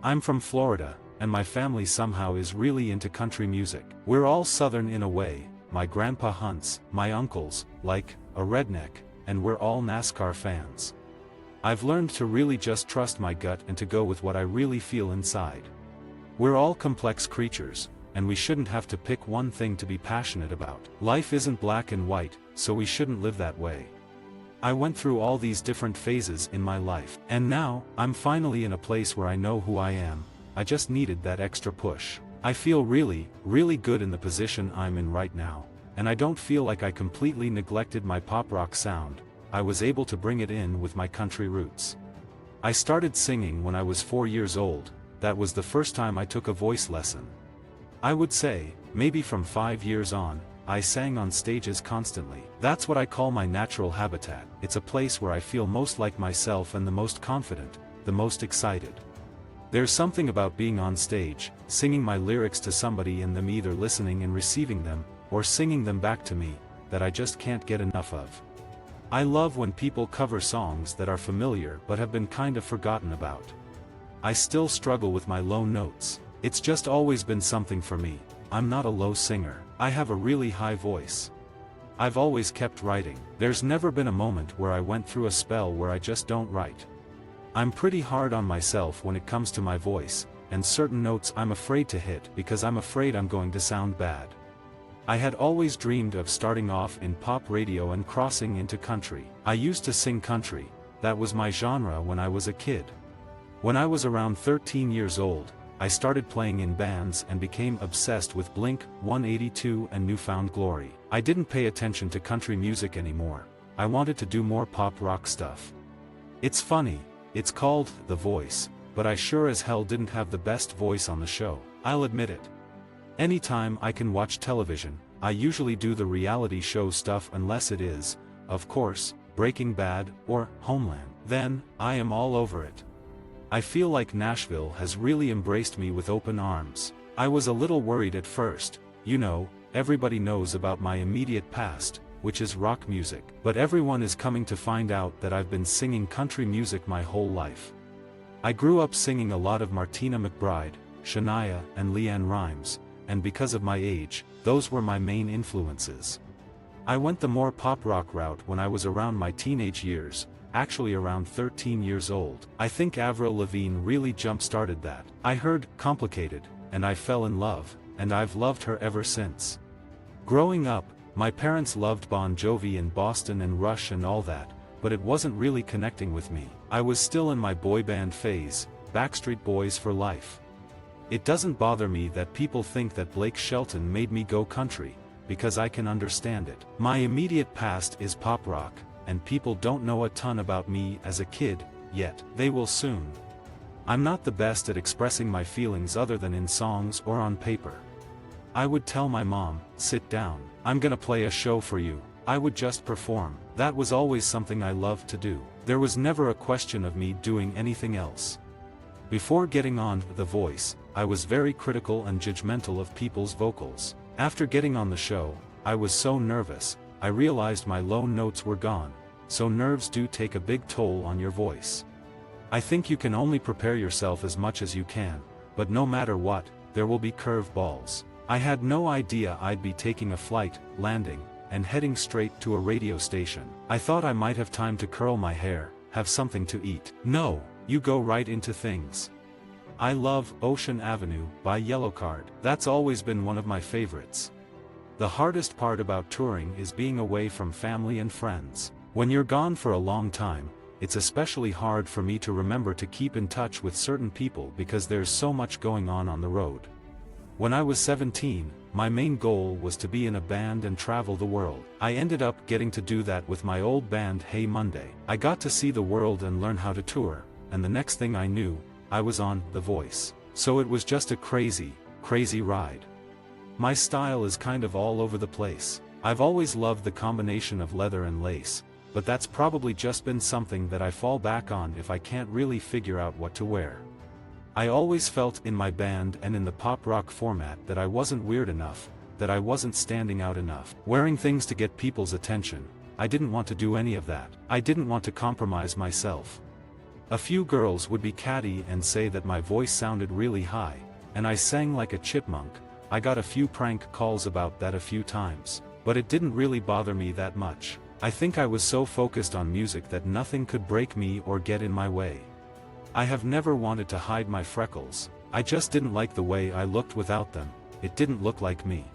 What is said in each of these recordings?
I'm from Florida, and my family somehow is really into country music. We're all Southern in a way. My grandpa hunts, my uncle's, like, a redneck, and we're all NASCAR fans. I've learned to really just trust my gut and to go with what I really feel inside. We're all complex creatures, and we shouldn't have to pick one thing to be passionate about. Life isn't black and white, so we shouldn't live that way. I went through all these different phases in my life, and now, I'm finally in a place where I know who I am. I just needed that extra push. I feel really, really good in the position I'm in right now, and I don't feel like I completely neglected my pop rock sound. I was able to bring it in with my country roots. I started singing when I was 4 years old. That was the first time I took a voice lesson. I would say, maybe from 5 years on, I sang on stages constantly. That's what I call my natural habitat. It's a place where I feel most like myself and the most confident, the most excited. There's something about being on stage, singing my lyrics to somebody and them either listening and receiving them, or singing them back to me, that I just can't get enough of. I love when people cover songs that are familiar but have been kind of forgotten about. I still struggle with my low notes. It's just always been something for me. I'm not a low singer. I have a really high voice. I've always kept writing. There's never been a moment where I went through a spell where I just don't write. I'm pretty hard on myself when it comes to my voice, and certain notes I'm afraid to hit because I'm afraid I'm going to sound bad. I had always dreamed of starting off in pop radio and crossing into country. I used to sing country. That was my genre when I was a kid. When I was around 13 years old, I started playing in bands and became obsessed with Blink-182 and New Found Glory. I didn't pay attention to country music anymore. I wanted to do more pop rock stuff. It's funny, it's called The Voice, but I sure as hell didn't have the best voice on the show. I'll admit it. Anytime I can watch television, I usually do the reality show stuff unless it is, of course, Breaking Bad or Homeland. Then, I am all over it. I feel like Nashville has really embraced me with open arms. I was a little worried at first. You know, everybody knows about my immediate past, which is rock music. But everyone is coming to find out that I've been singing country music my whole life. I grew up singing a lot of Martina McBride, Shania, and LeAnn Rimes, and because of my age, those were my main influences. I went the more pop rock route when I was around my teenage years, actually around 13 years old. I think Avril Lavigne really jump-started that. I heard Complicated, and I fell in love, and I've loved her ever since. Growing up, my parents loved Bon Jovi and Boston and Rush and all that, but it wasn't really connecting with me. I was still in my boy band phase, Backstreet Boys for life. It doesn't bother me that people think that Blake Shelton made me go country, because I can understand it. My immediate past is pop rock, and people don't know a ton about me as a kid, yet. They will soon. I'm not the best at expressing my feelings other than in songs or on paper. I would tell my mom, sit down, I'm gonna play a show for you. I would just perform. That was always something I loved to do. There was never a question of me doing anything else. Before getting on The Voice, I was very critical and judgmental of people's vocals. After getting on the show, I was so nervous, I realized my low notes were gone, so nerves do take a big toll on your voice. I think you can only prepare yourself as much as you can, but no matter what, there will be curve balls. I had no idea I'd be taking a flight, landing, and heading straight to a radio station. I thought I might have time to curl my hair, have something to eat. No, you go right into things. I love Ocean Avenue by Yellowcard. That's always been one of my favorites. The hardest part about touring is being away from family and friends. When you're gone for a long time, it's especially hard for me to remember to keep in touch with certain people because there's so much going on the road. When I was 17, my main goal was to be in a band and travel the world. I ended up getting to do that with my old band Hey Monday. I got to see the world and learn how to tour, and the next thing I knew, I was on The Voice. So it was just a crazy, crazy ride. My style is kind of all over the place. I've always loved the combination of leather and lace, but that's probably just been something that I fall back on if I can't really figure out what to wear. I always felt in my band and in the pop rock format that I wasn't weird enough, that I wasn't standing out enough. Wearing things to get people's attention, I didn't want to do any of that. I didn't want to compromise myself. A few girls would be catty and say that my voice sounded really high, and I sang like a chipmunk. I got a few prank calls about that a few times, but it didn't really bother me that much. I think I was so focused on music that nothing could break me or get in my way. I have never wanted to hide my freckles, I just didn't like the way I looked without them, it didn't look like me.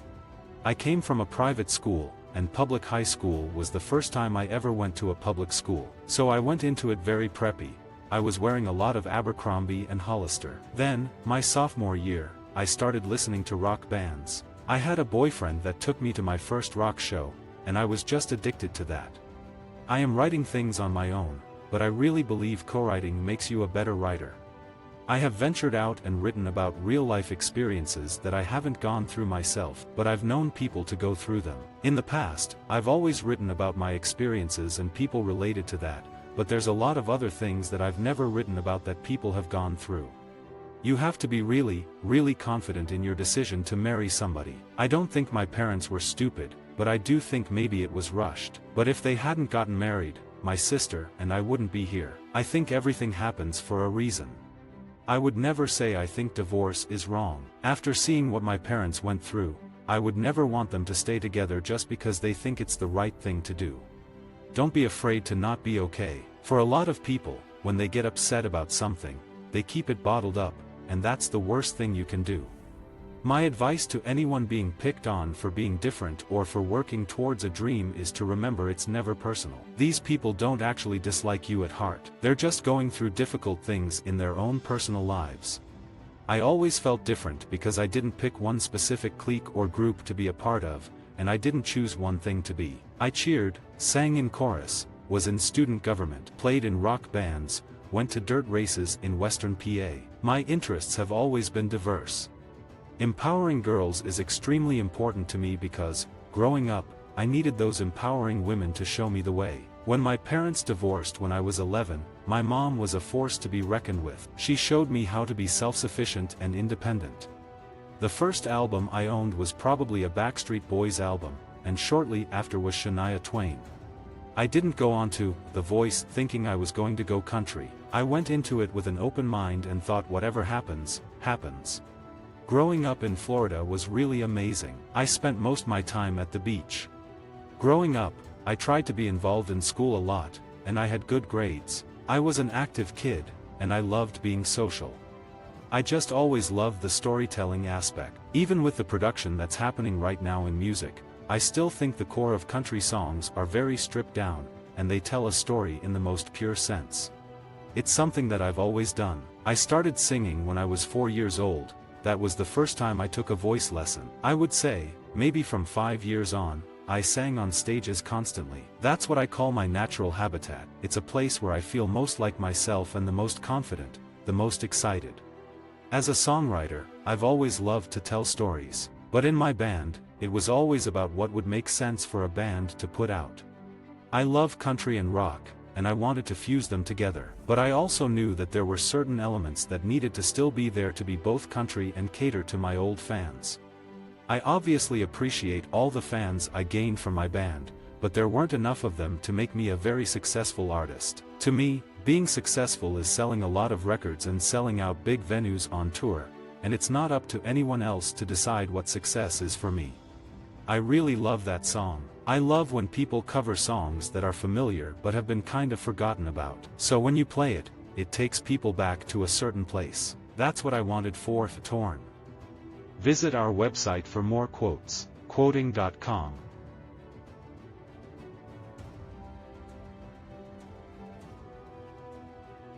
I came from a private school, and public high school was the first time I ever went to a public school, so I went into it very preppy. I was wearing a lot of Abercrombie and Hollister. Then, my sophomore year, I started listening to rock bands. I had a boyfriend that took me to my first rock show, and I was just addicted to that. I am writing things on my own, but I really believe co-writing makes you a better writer. I have ventured out and written about real-life experiences that I haven't gone through myself, but I've known people to go through them. In the past, I've always written about my experiences and people related to that, but there's a lot of other things that I've never written about that people have gone through. You have to be really, really confident in your decision to marry somebody. I don't think my parents were stupid, but I do think maybe it was rushed. But if they hadn't gotten married, my sister and I wouldn't be here. I think everything happens for a reason. I would never say I think divorce is wrong. After seeing what my parents went through, I would never want them to stay together just because they think it's the right thing to do. Don't be afraid to not be okay. For a lot of people, when they get upset about something, they keep it bottled up, and that's the worst thing you can do. My advice to anyone being picked on for being different or for working towards a dream is to remember it's never personal. These people don't actually dislike you at heart. They're just going through difficult things in their own personal lives. I always felt different because I didn't pick one specific clique or group to be a part of, and I didn't choose one thing to be. I cheered, sang in chorus, was in student government, played in rock bands, went to dirt races in Western PA. My interests have always been diverse. Empowering girls is extremely important to me because, growing up, I needed those empowering women to show me the way. When my parents divorced when I was 11, my mom was a force to be reckoned with. She showed me how to be self-sufficient and independent. The first album I owned was probably a Backstreet Boys album, and shortly after was Shania Twain. I didn't go on to The Voice thinking I was going to go country. I went into it with an open mind and thought whatever happens, happens. Growing up in Florida was really amazing. I spent most my time at the beach. Growing up, I tried to be involved in school a lot, and I had good grades. I was an active kid, and I loved being social. I just always loved the storytelling aspect. Even with the production that's happening right now in music, I still think the core of country songs are very stripped down, and they tell a story in the most pure sense. It's something that I've always done. I started singing when I was 4 years old. That was the first time I took a voice lesson. I would say, maybe from 5 years on, I sang on stages constantly. That's what I call my natural habitat. It's a place where I feel most like myself and the most confident, the most excited. As a songwriter, I've always loved to tell stories. But in my band, it was always about what would make sense for a band to put out. I love country and rock, and I wanted to fuse them together. But I also knew that there were certain elements that needed to still be there to be both country and cater to my old fans. I obviously appreciate all the fans I gained from my band, but there weren't enough of them to make me a very successful artist. To me, being successful is selling a lot of records and selling out big venues on tour, and it's not up to anyone else to decide what success is for me. I really love that song. I love when people cover songs that are familiar but have been kind of forgotten about. So when you play it, it takes people back to a certain place. That's what I wanted for Torn. Visit our website for more quotes, quoting.com.